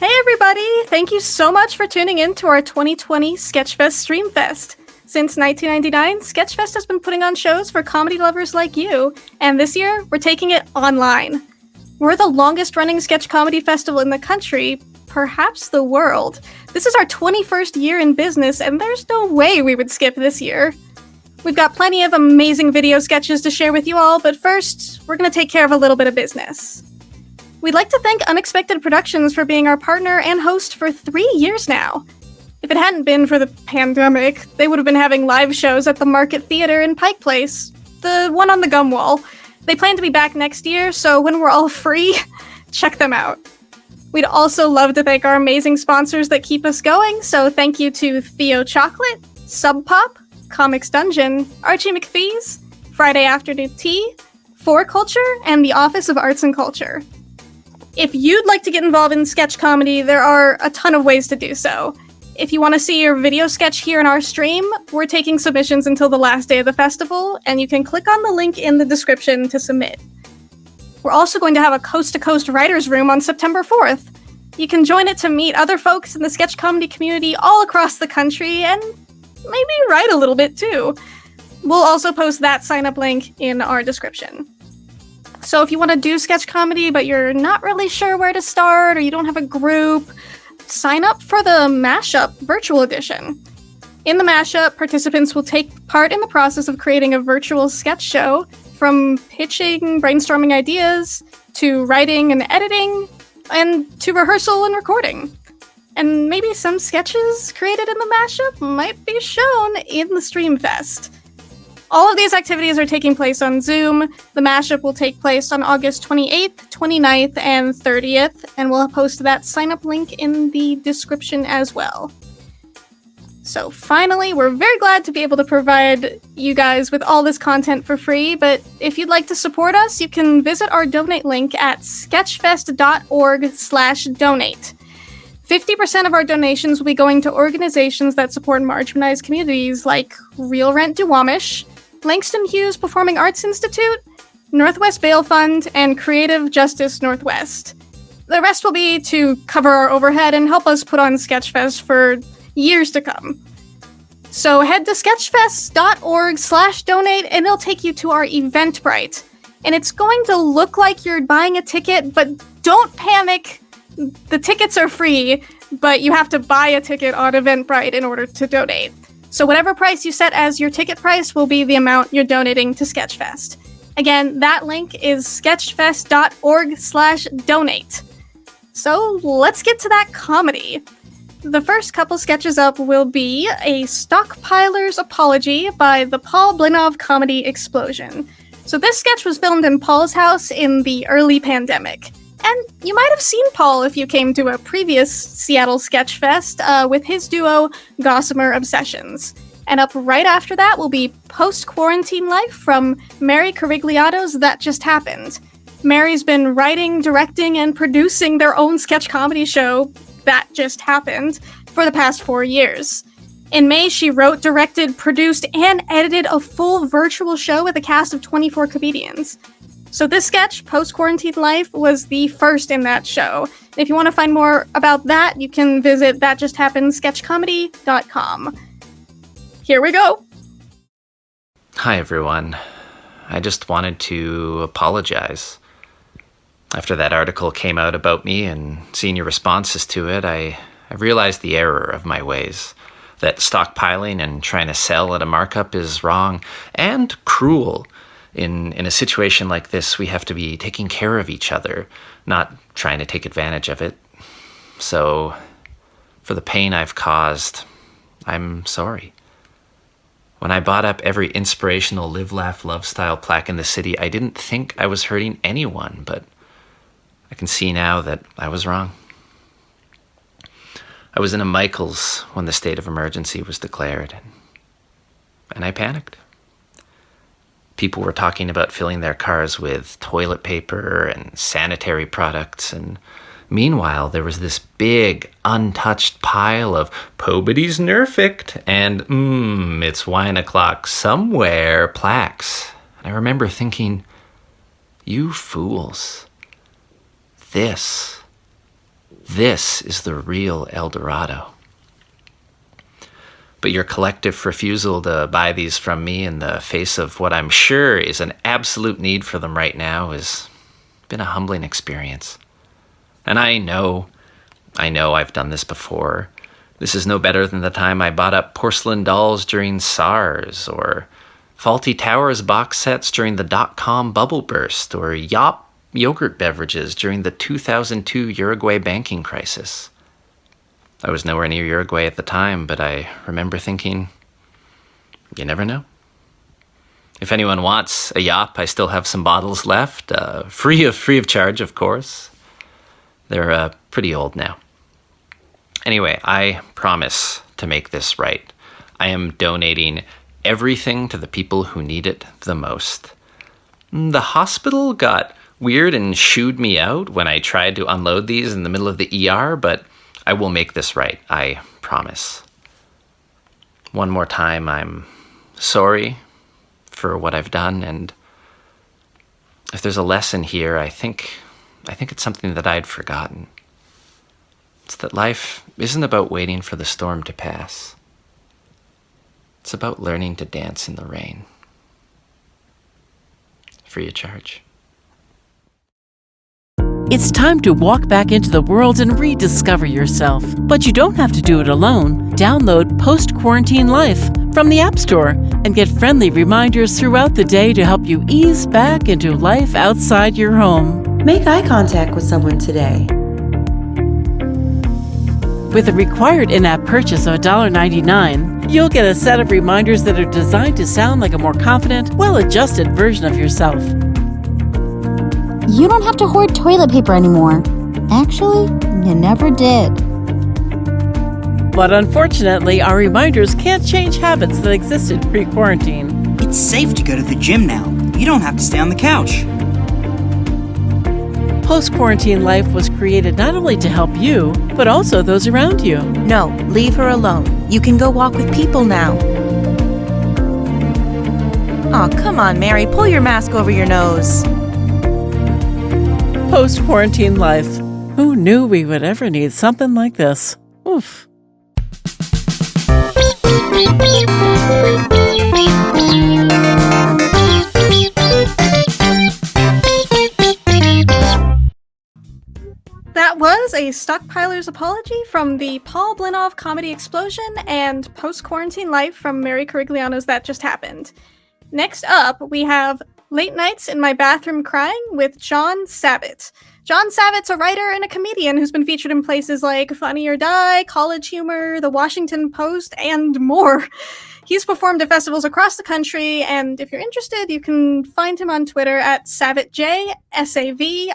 Hey everybody! Thank you so much for tuning in to our 2020 SketchFest StreamFest. Since 1999, SketchFest has been putting on shows for comedy lovers like you, and this year, we're taking it online. We're the longest running sketch comedy festival in the country, perhaps the world. This is our 21st year in business, and there's no way we would skip this year. We've got plenty of amazing video sketches to share with you all, but first, we're going to take care of a little bit of business. We'd like to thank Unexpected Productions for being our partner and host for 3 years now. If it hadn't been for the pandemic, they would have been having live shows at the Market Theater in Pike Place, the one on the gum wall. They plan to be back next year, so when we're all free, check them out. We'd also love to thank our amazing sponsors that keep us going, so thank you to Theo Chocolate, Sub Pop, Comics Dungeon, Archie McPhee's, Friday Afternoon Tea, For Culture, and the Office of Arts and Culture. If you'd like to get involved in sketch comedy, there are a ton of ways to do so. If you want to see your video sketch here in our stream, we're taking submissions until the last day of the festival, and you can click on the link in the description to submit. We're also going to have a coast-to-coast writers' room on September 4th. You can join it to meet other folks in the sketch comedy community all across the country, and maybe write a little bit too. We'll also post that sign-up link in our description. So if you want to do sketch comedy, but you're not really sure where to start, or you don't have a group, sign up for the Mashup Virtual Edition. In the Mashup, participants will take part in the process of creating a virtual sketch show, from pitching, brainstorming ideas, to writing and editing, and to rehearsal and recording. And maybe some sketches created in the Mashup might be shown in the StreamFest. All of these activities are taking place on Zoom. The Mashup will take place on August 28th, 29th, and 30th, and we'll post that sign-up link in the description as well. So finally, we're very glad to be able to provide you guys with all this content for free, but if you'd like to support us, you can visit our donate link at sketchfest.org/donate. 50% of our donations will be going to organizations that support marginalized communities like Real Rent Duwamish, Langston Hughes Performing Arts Institute, Northwest Bail Fund, and Creative Justice Northwest. The rest will be to cover our overhead and help us put on SketchFest for years to come. So head to sketchfest.org/donate and it'll take you to our Eventbrite. And it's going to look like you're buying a ticket, but don't panic. The tickets are free, but you have to buy a ticket on Eventbrite in order to donate. So whatever price you set as your ticket price will be the amount you're donating to SketchFest. Again, that link is sketchfest.org/donate. So let's get to that comedy. The first couple sketches up will be a Stockpiler's Apology by the Paul Blinov Comedy Explosion. So this sketch was filmed in Paul's house in the early pandemic. And you might have seen Paul if you came to a previous Seattle SketchFest with his duo, Gossamer Obsessions. And up right after that will be Post-Quarantine Life from Mary Corigliano's That Just Happened. Mary's been writing, directing, and producing their own sketch comedy show, That Just Happened, for the past 4 years. In May, she wrote, directed, produced, and edited a full virtual show with a cast of 24 comedians. So this sketch, Post-Quarantine Life, was the first in that show. If you want to find more about that, you can visit thatjusthappenedsketchcomedy.com. Here we go! Hi everyone. I just wanted to apologize. After that article came out about me and seeing your responses to it, I realized the error of my ways. That stockpiling and trying to sell at a markup is wrong and cruel. In a situation like this, we have to be taking care of each other, not trying to take advantage of it. So, for the pain I've caused, I'm sorry. When I bought up every inspirational Live, Laugh, Love style plaque in the city, I didn't think I was hurting anyone, but I can see now that I was wrong. I was in a Michael's when the state of emergency was declared, and I panicked. People were talking about filling their cars with toilet paper and sanitary products, and meanwhile, there was this big, untouched pile of Pobity's Nerfict and it's wine o'clock somewhere plaques. And I remember thinking, you fools, this This is the real El Dorado. But your collective refusal to buy these from me in the face of what I'm sure is an absolute need for them right now has been a humbling experience. And I know I've done this before. This is no better than the time I bought up porcelain dolls during SARS, or Faulty Towers box sets during the dot-com bubble burst, or Yop yogurt beverages during the 2002 Uruguay banking crisis. I was nowhere near Uruguay at the time, but I remember thinking, you never know. If anyone wants a Yop, I still have some bottles left, free of charge, of course. They're pretty old now. Anyway, I promise to make this right. I am donating everything to the people who need it the most. The hospital got weird and shooed me out when I tried to unload these in the middle of the ER, but I will make this right, I promise. One more time, I'm sorry for what I've done, and if there's a lesson here, I think it's something that I'd forgotten. It's that life isn't about waiting for the storm to pass. It's about learning to dance in the rain. Free of charge. It's time to walk back into the world and rediscover yourself. But you don't have to do it alone. Download Post-Quarantine Life from the App Store and get friendly reminders throughout the day to help you ease back into life outside your home. Make eye contact with someone today. With a required in-app purchase of $1.99, you'll get a set of reminders that are designed to sound like a more confident, well-adjusted version of yourself. You don't have to hoard toilet paper anymore. Actually, you never did. But unfortunately, our reminders can't change habits that existed pre-quarantine. It's safe to go to the gym now. You don't have to stay on the couch. Post-Quarantine Life was created not only to help you, but also those around you. No, leave her alone. You can go walk with people now. Aw, come on, Mary. Pull your mask over your nose. Post-Quarantine Life. Who knew we would ever need something like this? Oof. That was a Stockpiler's apology from the Paul Blinov comedy Explosion and Post-Quarantine Life from Mary Corigliano's That Just Happened. Next up, we have Late Nights in My Bathroom Crying with John Savitt. John Savitt's a writer and a comedian who's been featured in places like Funny or Die, College Humor, The Washington Post, and more. He's performed at festivals across the country, and if you're interested, you can find him on Twitter at SavittJ, SAVITTJ.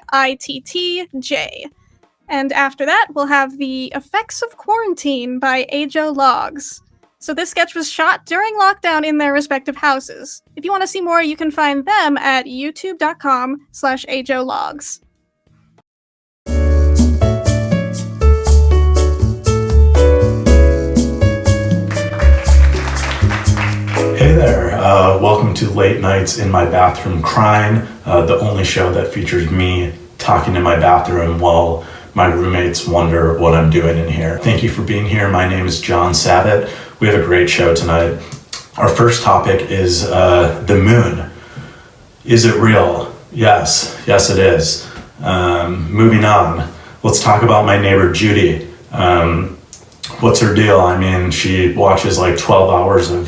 And after that, we'll have The Effects of Quarantine by Ajo Logs. So this sketch was shot during lockdown in their respective houses. If you want to see more, you can find them at youtube.com/AjoLogs. Hey there, welcome to Late Nights in My Bathroom Crying, the only show that features me talking in my bathroom while my roommates wonder what I'm doing in here. Thank you for being here. My name is John Savitt. We have a great show tonight. Our first topic is the moon. Is it real? Yes it is. Moving on, let's talk about my neighbor Judy. What's her deal? I mean, she watches like 12 hours of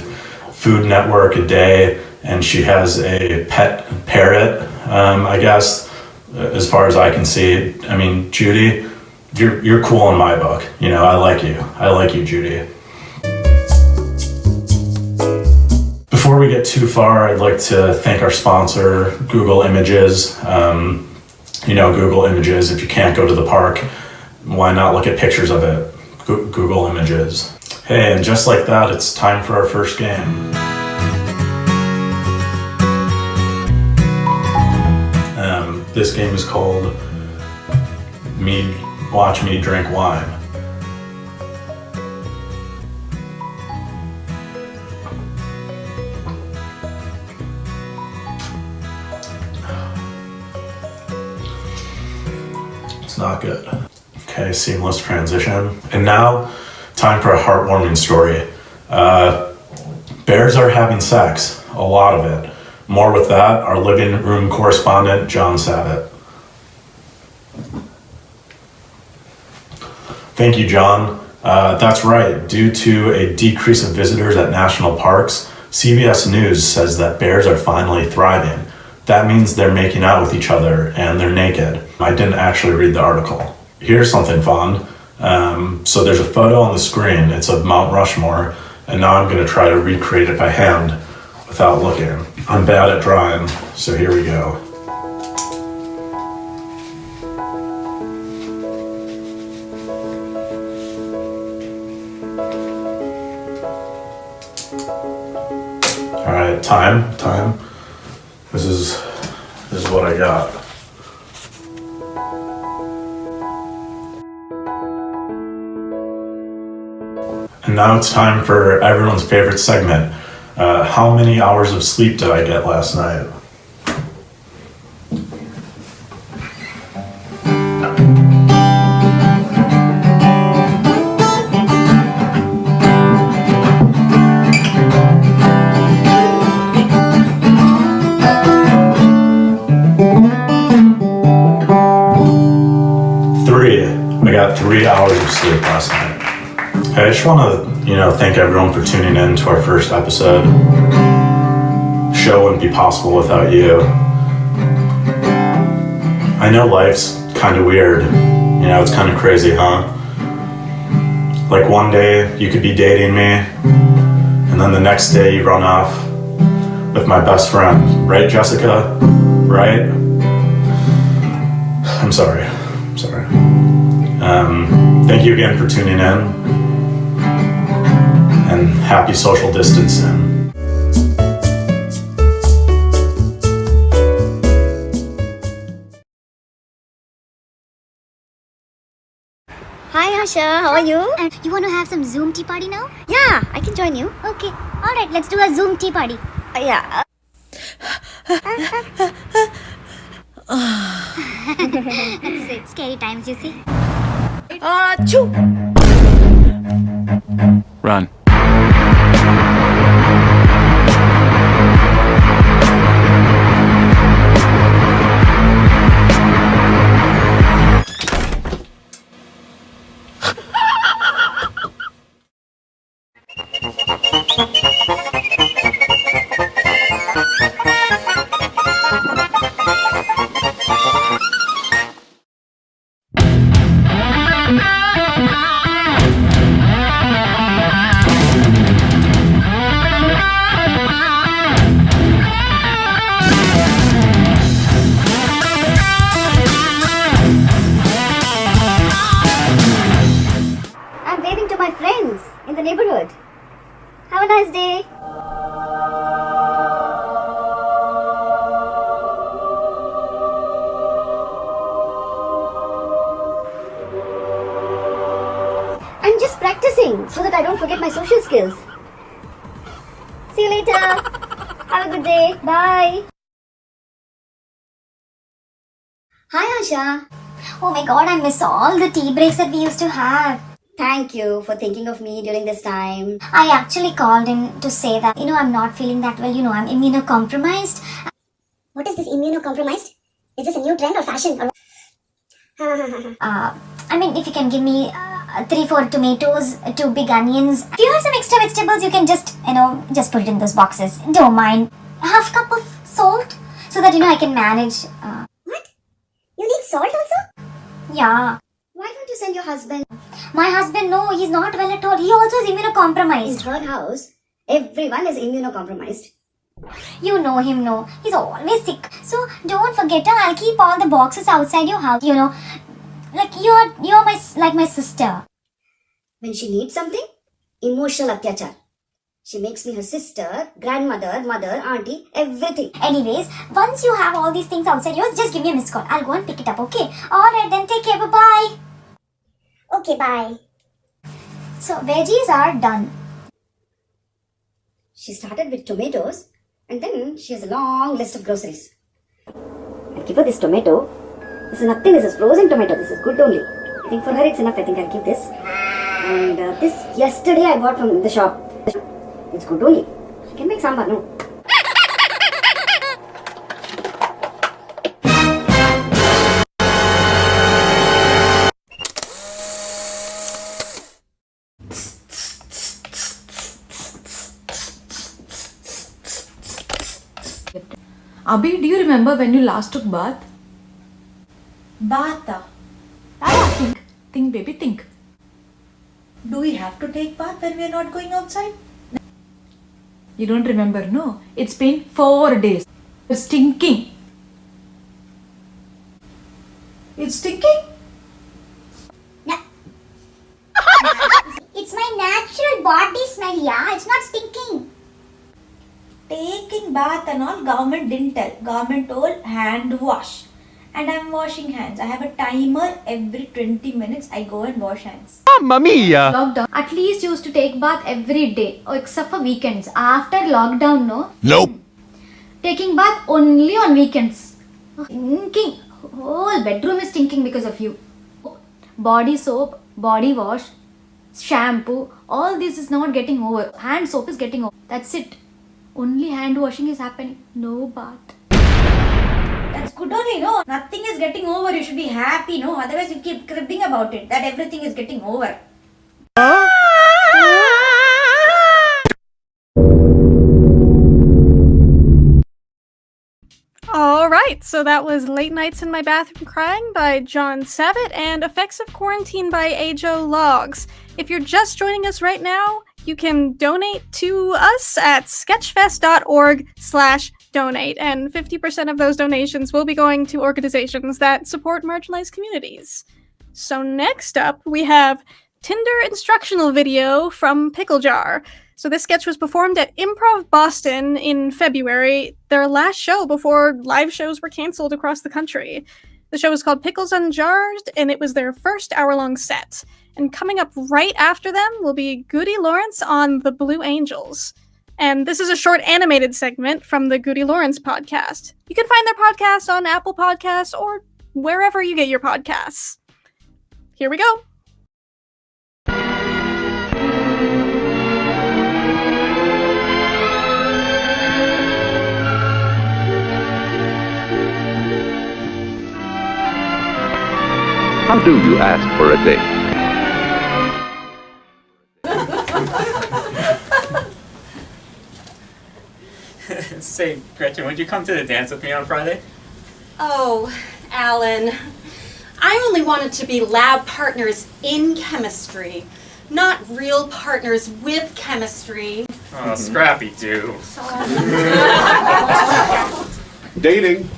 Food Network a day, and she has a pet parrot, I guess, as far as I can see. I mean, Judy, you're cool in my book. You know, I like you, Judy. Before we get too far, I'd like to thank our sponsor, Google Images. Google Images, if you can't go to the park, why not look at pictures of it? Google Images. Hey, and just like that, it's time for our first game. This game is called Watch Me Drink Wine. It's not good. Okay, seamless transition. And now, time for a heartwarming story. Bears are having sex, a lot of it. More with that, our living room correspondent, John Savitt. Thank you, John. That's right. Due to a decrease of visitors at national parks, CBS News says that bears are finally thriving. That means they're making out with each other and they're naked. I didn't actually read the article. Here's something fun. So there's a photo on the screen. It's of Mount Rushmore, and now I'm going to try to recreate it by hand without looking. I'm bad at drawing, so here we go. All right, time. This is what I got. And now it's time for everyone's favorite segment. How many hours of sleep did I get last night? I got 3 hours of sleep last night. I just want to, thank everyone for tuning in to our first episode. Show wouldn't be possible without you. I know life's kind of weird. It's kind of crazy, huh? Like one day you could be dating me, and then the next day you run off with my best friend. Right, Jessica? Right? I'm sorry. Thank you again for tuning in, and happy social distancing. Hi Asha, how are you? You want to have some Zoom tea party now? Yeah, I can join you. Okay, alright, let's do a Zoom tea party. Yeah. It's scary times, you see. Achoo! Run. neighborhood. Have a nice day. I'm just practicing so that I don't forget my social skills. See you later. Have a good day. Bye. Hi, Asha. Oh my god, I miss all the tea breaks that we used to have. Thank you for thinking of me during this time. I actually called in to say that, I'm not feeling that well. I'm immunocompromised. What is this immunocompromised? Is this a new trend or fashion? Or... if you can give me 3-4 tomatoes, 2 big onions. If you have some extra vegetables, you can just put it in those boxes. Don't mind. Half cup of salt so that, I can manage. What? You need salt also? Yeah. Why don't you send your husband? My husband, no, he's not well at all. He also is immunocompromised. In her house, everyone is immunocompromised. You know him, no. He's always sick. So don't forget, I'll keep all the boxes outside your house. Like you're my sister. When she needs something, emotional atyachar. She makes me her sister, grandmother, mother, auntie, everything. Anyways, once you have all these things outside yours, just give me a missed call. I'll go and pick it up, okay? Alright then, take care, bye-bye. Okay, bye. So, veggies are done. She started with tomatoes, and then she has a long list of groceries. I'll give her this tomato. This is nothing, this is frozen tomato, this is good only. I think for her it's enough. I think I'll keep this. And this yesterday I bought from the shop. It's good only. She can make sambar, no? Abhi, do you remember when you last took bath? Bath? Think baby, think. Do we have to take bath when we are not going outside? You don't remember, no? It's been 4 days. It's stinking. It's stinking? No. It's my natural body smell, yeah. It's not stinking. Taking bath and all, government didn't tell. Government told hand wash. And I'm washing hands. I have a timer every 20 minutes. I go and wash hands. Mamma mia! Lockdown. At least used to take bath every day. Oh, except for weekends. After lockdown, no? Nope. Taking bath only on weekends. Stinking. Whole bedroom is stinking because of you. Body soap, body wash, shampoo. All this is not getting over. Hand soap is getting over. That's it. Only hand washing is happening. No bath. That's good only, no? Nothing is getting over. You should be happy, no? Otherwise you keep cribbing about it. That everything is getting over. Alright, so that was Late Nights in My Bathroom Crying by John Savitt and Effects of Quarantine by Ajo Logs. If you're just joining us right now, you can donate to us at sketchfest.org/donate, and 50% of those donations will be going to organizations that support marginalized communities. So next up, we have Tinder instructional video from Pickle Jar. So this sketch was performed at Improv Boston in February, their last show before live shows were canceled across the country. The show was called Pickles Unjarred, and it was their first hour-long set. And coming up right after them will be Gudelaurance on the Blue Angels. And this is a short animated segment from the Gudelaurance podcast. You can find their podcast on Apple Podcasts or wherever you get your podcasts. Here we go. How do you ask for a date? Say, Gretchen, would you come to the dance with me on Friday? Oh, Alan. I only wanted to be lab partners in chemistry, not real partners with chemistry. Oh, Scrappy do. Dating.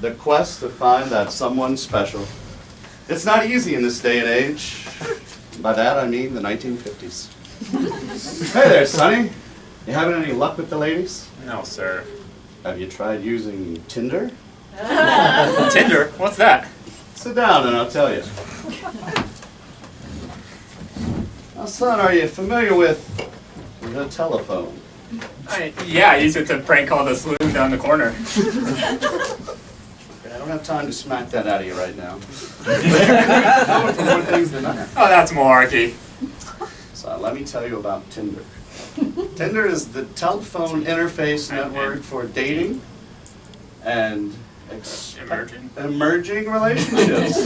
The quest to find that someone special. It's not easy in this day and age. By that I mean the 1950s. Hey there, Sonny. You having any luck with the ladies? No, sir. Have you tried using Tinder? Tinder? What's that? Sit down and I'll tell you. Now, son, are you familiar with the telephone? Yeah, I use it to prank call the saloon down the corner. I don't have time to smack that out of you right now. For more things than that. Oh, that's malarkey. So let me tell you about Tinder. Tinder is the telephone interface network for dating and emerging relationships.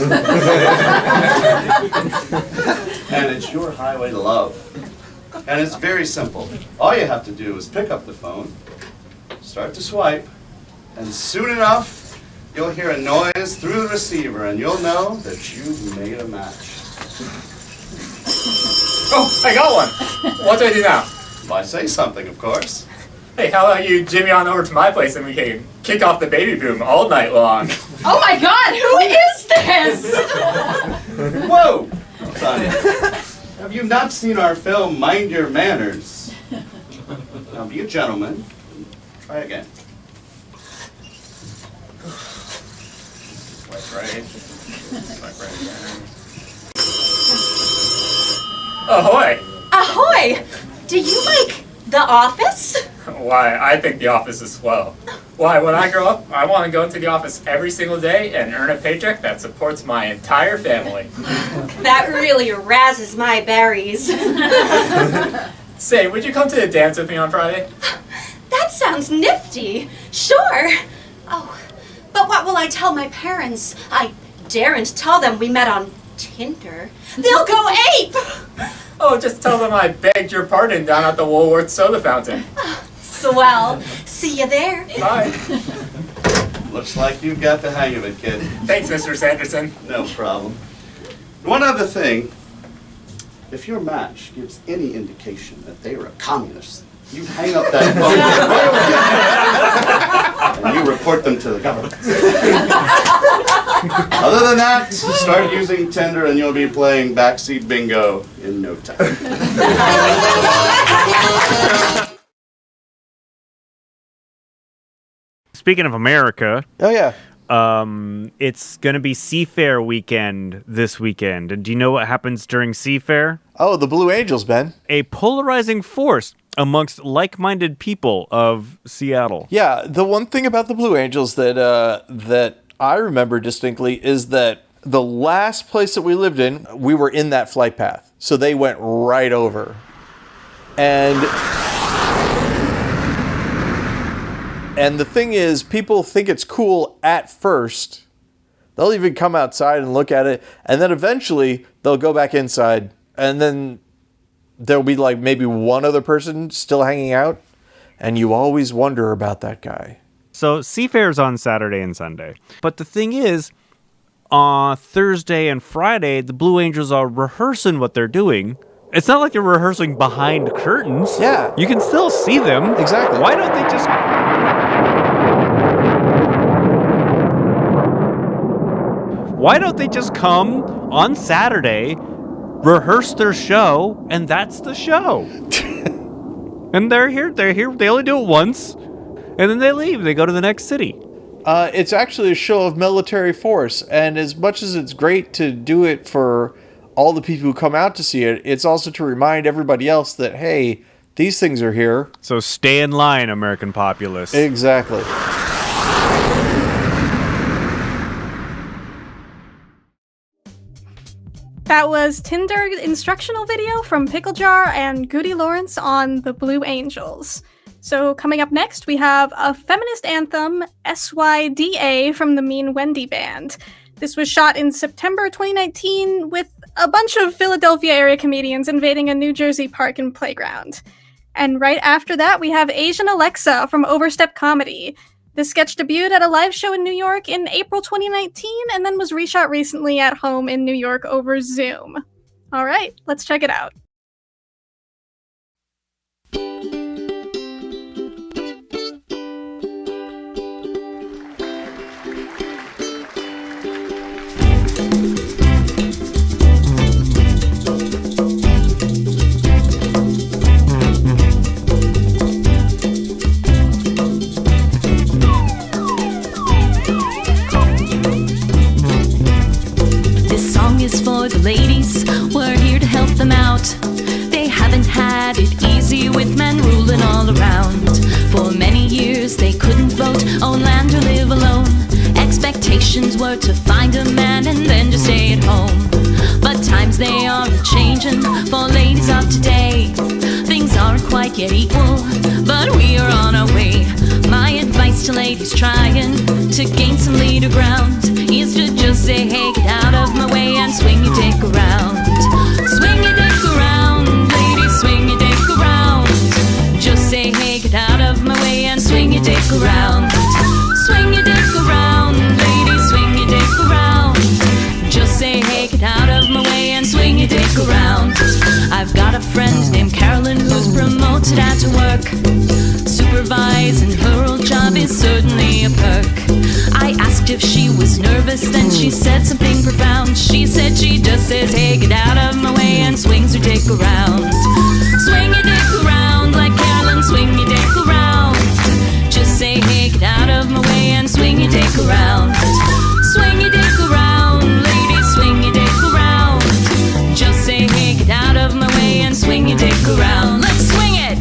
And it's your highway to love. And it's very simple. All you have to do is pick up the phone, start to swipe, and soon enough, you'll hear a noise through the receiver, and you'll know that you've made a match. Oh, I got one! What do I do now? Why, say something, of course. Hey, how about you jimmy on over to my place and we can kick off the baby boom all night long? Oh my god, who is this? Whoa! Sonny, have you not seen our film, Mind Your Manners? Now be a gentleman. Try again. Swipe right. Swipe right again. Ahoy! Ahoy! Do you like The Office? Why, I think The Office is swell. Why, when I grow up, I want to go into the office every single day and earn a paycheck that supports my entire family. That really rouses my berries. Say, would you come to the dance with me on Friday? That sounds nifty. Sure. Oh, but what will I tell my parents? I daren't tell them we met on Tinder. They'll go ape! Oh, just tell them I begged your pardon down at the Woolworth soda fountain. Swell. See you there. Bye. Looks like you've got the hang of it, kid. Thanks, Mr. Sanderson. No problem. One other thing. If your match gives any indication that they are a communist, you hang up that phone and you report them to the government. Other than that, start using Tinder and you'll be playing backseat bingo in no time. Speaking of America. Oh, yeah. It's going to be Seafair weekend this weekend. And do you know what happens during Seafair? Oh, the Blue Angels, Ben. A polarizing force amongst like-minded people of Seattle. Yeah, the one thing about the Blue Angels that I remember distinctly is that the last place that we lived in, we were in that flight path. So they went right over. And the thing is, people think it's cool at first. They'll even come outside and look at it. And then eventually, they'll go back inside. And then there'll be like maybe one other person still hanging out. And you always wonder about that guy. So Seafair's on Saturday and Sunday. But the thing is, on Thursday and Friday, the Blue Angels are rehearsing what they're doing. It's not like they're rehearsing behind curtains. Yeah. You can still see them. Exactly. Why don't they just... Why don't they just come on Saturday, rehearse their show, and that's the show? And they're here, they only do it once, and then they leave, they go to the next city. It's actually a show of military force, and as much as it's great to do it for all the people who come out to see it, it's also to remind everybody else that, hey, these things are here. So stay in line, American populace. Exactly. That was Tinder instructional video from Pickle Jar and Gudelaurance on the Blue Angels. So coming up next, we have a feminist anthem, SYDA, from the Mean Wendy Band. This was shot in September 2019 with a bunch of Philadelphia area comedians invading a New Jersey park and playground. And right after that, we have Asian Alexa from Overstep Comedy. The sketch debuted at a live show in New York in April 2019 and then was reshot recently at home in New York over Zoom. All right, let's check it out. Is for the ladies, we're here to help them out. They haven't had it easy with men ruling all around. For many years they couldn't vote, own land or live alone. Expectations were to find a man and then to stay at home. But times they are changing for ladies of today. Things aren't quite yet equal, but we are on our way. My advice to ladies trying to gain some leader ground is to just say, hey, get out of my way and swing your dick around. Swing your dick around, ladies, swing your dick around. Just say, hey, get out of my way and swing your dick around. Swing your dick around, ladies, swing your dick around. Just say, hey, get out of my way and swing your dick around. I've got a friend named Carolyn who's promoted at her work. Supervising her old job is certainly a perk. I asked if she was nervous, then she said something profound. She said she just says, hey, get out of my way and swings her dick around. Swing your dick around like Carolyn, swing your dick around. Just say, hey, get out of my way and swing your dick around. Swing your dick around, ladies, swing your dick around. Just say, hey, get out of my way and swing your dick around. Let's swing it!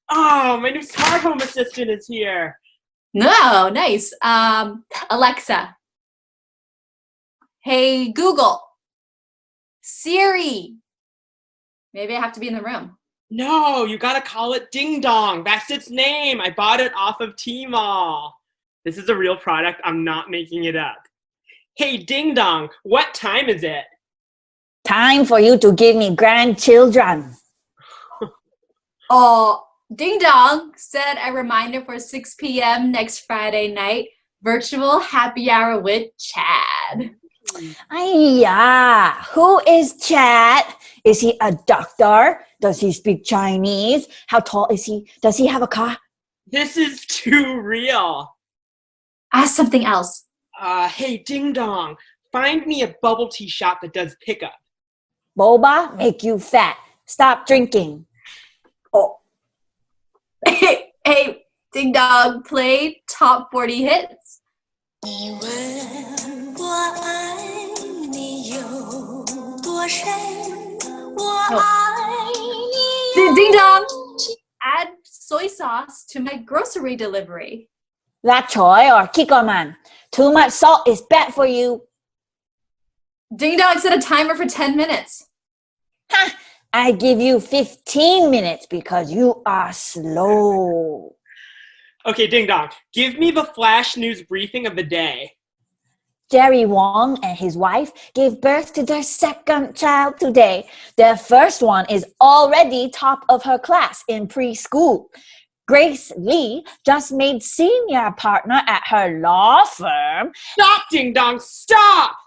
Oh, my new smart home assistant is here. No, nice. Alexa. Hey, Google. Siri. Maybe I have to be in the room. No, you gotta call it Ding Dong. That's its name. I bought it off of Tmall. This is a real product. I'm not making it up. Hey, Ding Dong, what time is it? Time for you to give me grandchildren. Oh, Ding Dong, set a reminder for 6 p.m. next Friday night. Virtual happy hour with Chad. Ayya, who is Chad? Is he a doctor? Does he speak Chinese? How tall is he? Does he have a car? This is too real. Ask something else. Hey, Ding Dong, find me a bubble tea shop that does pickup. Boba make you fat. Stop drinking. Oh. Hey, Ding Dong, play top 40 hits. Ding Dong, add soy sauce to my grocery delivery. That choy or Kikoman. Too much salt is bad for you. Ding Dong set a timer for 10 minutes. Ha! I give you 15 minutes because you are slow. Okay, Ding Dong, give me the flash news briefing of the day. Jerry Wong and his wife gave birth to their second child today. Their first one is already top of her class in preschool. Grace Lee just made senior partner at her law firm. Stop, Ding Dong, stop!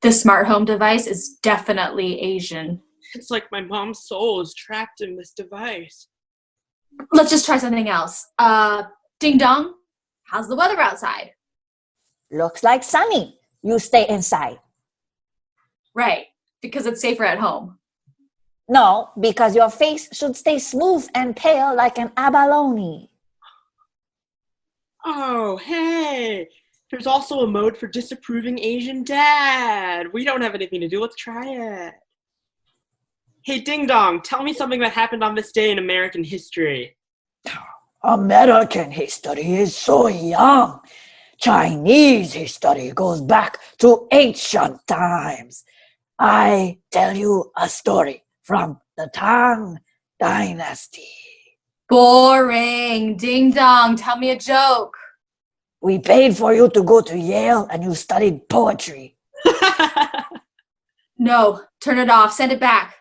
The smart home device is definitely Asian. It's like my mom's soul is trapped in this device. Let's just try something else. Ding Dong, how's the weather outside? Looks like sunny. You stay inside. Right, because it's safer at home. No, because your face should stay smooth and pale like an abalone. Oh, hey! There's also a mode for disapproving Asian dad. We don't have anything to do. Let's try it. Hey, Ding Dong, tell me something that happened on this day in American history. American history is so young. Chinese history goes back to ancient times. I tell you a story from the Tang Dynasty. Boring. Ding Dong, tell me a joke. We paid for you to go to Yale and you studied poetry. No, turn it off. Send it back.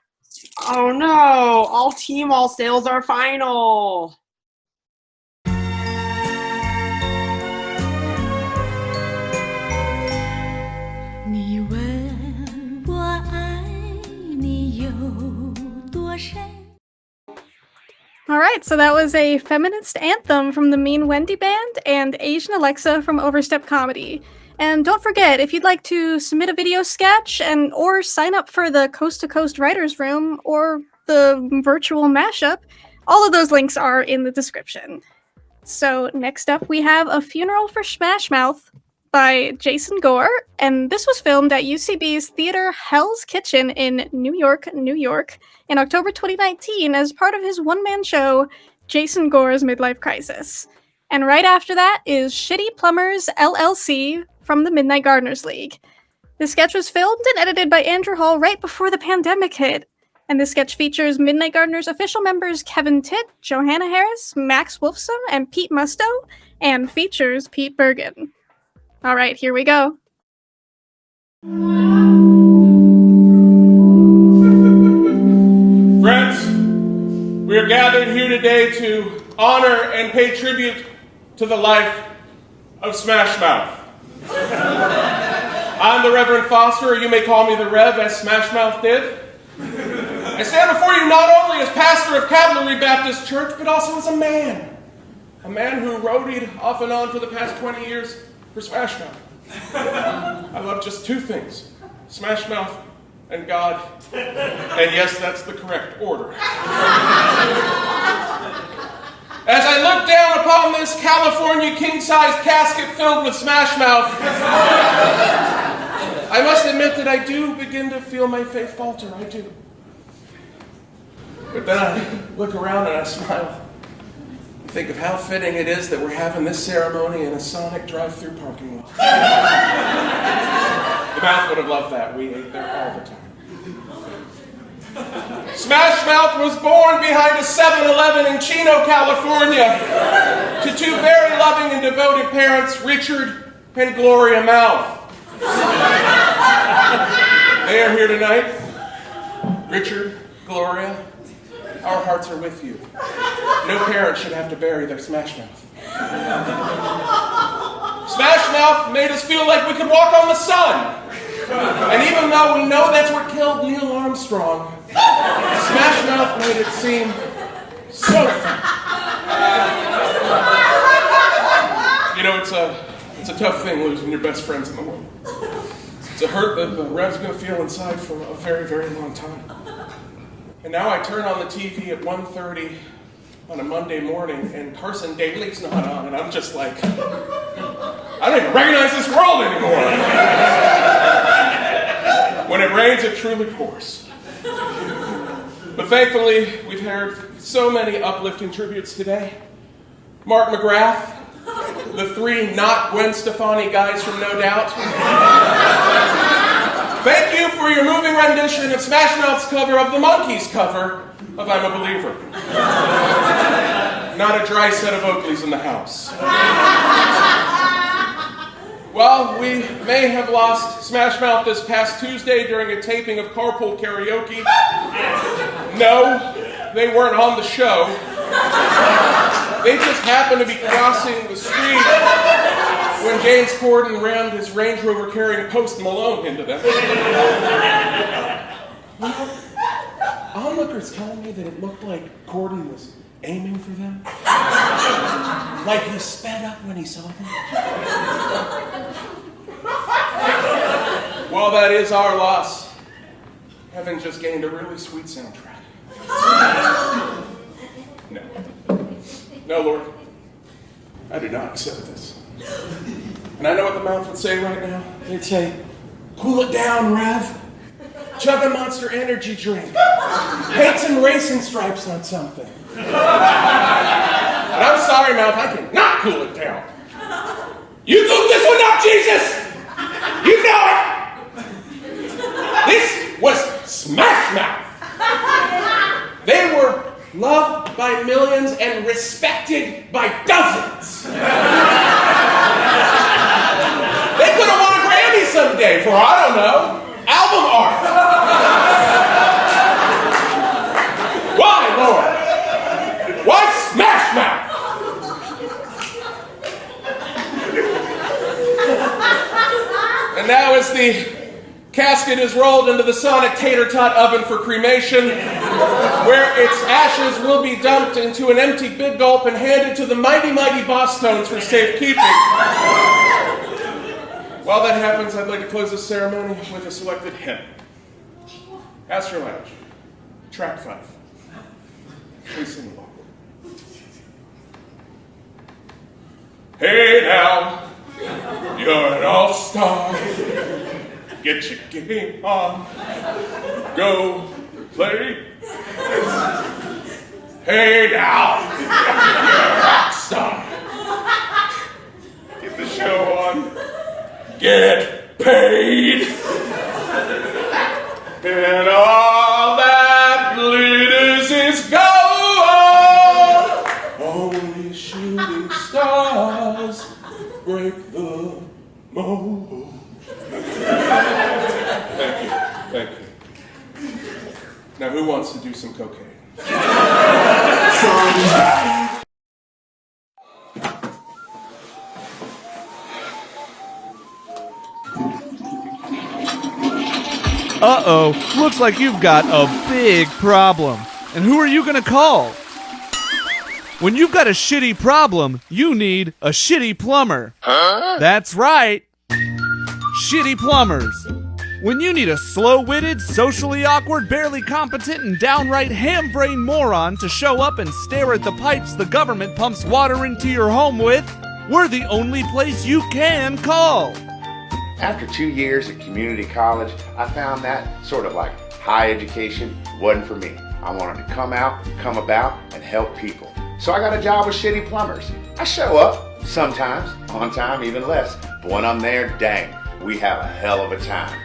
Oh no, all Tmall sales are final. Alright, so that was a Feminist Anthem from the Mean Wendy Band and Asian Alexa from Overstep Comedy. And don't forget, if you'd like to submit a video sketch or sign up for the Coast to Coast Writers Room or the virtual mashup, all of those links are in the description. So next up we have A Funeral for Smash Mouth by Jason Gore, and this was filmed at UCB's theater Hell's Kitchen in New York, New York, in October 2019 as part of his one-man show, Jason Gore's Midlife Crisis. And right after that is Shitty Plumbers, LLC from the Midnight Gardeners League. The sketch was filmed and edited by Andrew Hall right before the pandemic hit, and the sketch features Midnight Gardeners official members Kevin Titt, Johanna Harris, Max Wolfson, and Pete Musto, and features Pete Bergen. All right, here we go. Friends, we are gathered here today to honor and pay tribute to the life of Smash Mouth. I'm the Reverend Foster, or you may call me the Rev, as Smash Mouth did. I stand before you not only as pastor of Cavalry Baptist Church, but also as a man. A man who roadied off and on for the past 20 years for Smash Mouth. I love just two things, Smash Mouth and God. And yes, that's the correct order. As I look down upon this California king-sized casket filled with Smash Mouth, I must admit that I do begin to feel my faith falter, I do. But then I look around and I smile. think of how fitting it is that we're having this ceremony in a Sonic drive-through parking lot. The Mouth would have loved that. We ate there all the time. Smash Mouth was born behind a 7-Eleven in Chino, California, to two very loving and devoted parents, Richard and Gloria Mouth. They are here tonight. Richard, Gloria, our hearts are with you. No parent should have to bury their Smash Mouth. Smash Mouth made us feel like we could walk on the sun. And even though we know that's what killed Neil Armstrong, Smash Mouth made it seem so fun. You know, it's a tough thing losing your best friends in the world. It's a hurt that the Rev's going to feel inside for a very, very long time. And now I turn on the TV at 1:30 on a Monday morning, and Carson Daly's not on, and I'm just like, I don't even recognize this world anymore. When it rains, it truly pours. But thankfully, we've heard so many uplifting tributes today. Mark McGrath, the three not Gwen Stefani guys from No Doubt. Thank you for your moving rendition of Smash Mouth's cover of the Monkees' cover of I'm a Believer. Not a dry set of Oakleys in the house. Well, we may have lost Smash Mouth this past Tuesday during a taping of Carpool Karaoke. No, they weren't on the show. They just happened to be crossing the street when James Corden rammed his Range Rover carrying Post Malone into them. Onlookers telling me that it looked like Corden was aiming for them. Like he sped up when he saw them. Well, that is our loss. Heaven just gained a really sweet soundtrack. No. No, Lord. I do not accept this. And I know what the Mouth would say right now. They'd say, cool it down, Rev. Chug a Monster Energy drink. Paint some racing stripes on something. But I'm sorry, Mouth, I cannot cool it down. You cooked this one up, Jesus! You know it! This was Smash Mouth. They were loved by millions and respected by dozens. They could have won a Grammy someday for, I don't know, album art. Why, Lord? Why Smash Mouth? And now as the casket is rolled into the Sonic Tater Tot oven for cremation, where its ashes will be dumped into an empty Big Gulp and handed to the mighty, mighty Boss Tones for safekeeping. While that happens, I'd like to close this ceremony with a selected hymn. Astor Lounge, track 5. Please sing along. Hey now, you're an all-star. Get your game on. Go play. Hey now, you're a rock star. Get the show on. Get paid. And all that glitters is gold. Only shooting stars break the mold. Thank you. Now who wants to do some cocaine? Uh-oh, looks like you've got a big problem. And who are you gonna call? When you've got a shitty problem, you need a shitty plumber. Huh? That's right. Shitty plumbers. When you need a slow-witted, socially awkward, barely competent, and downright ham-brained moron to show up and stare at the pipes the government pumps water into your home with, we're the only place you can call. After 2 years at community college, I found that sort of like high education wasn't for me. I wanted to come out, come about, and help people. So I got a job with Shitty Plumbers. I show up, sometimes, on time, even less. But when I'm there, dang, we have a hell of a time.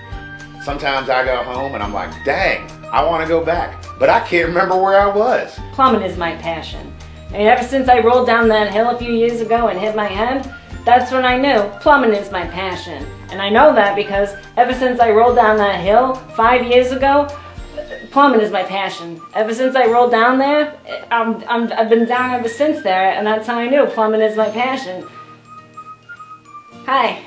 Sometimes I go home and I'm like, dang, I want to go back. But I can't remember where I was. Plumbing is my passion. And ever since I rolled down that hill a few years ago and hit my head, that's when I knew plumbing is my passion. And I know that because ever since I rolled down that hill 5 years ago, plumbing is my passion. Ever since I rolled down there, I've been down ever since there, and that's how I knew plumbing is my passion. Hi.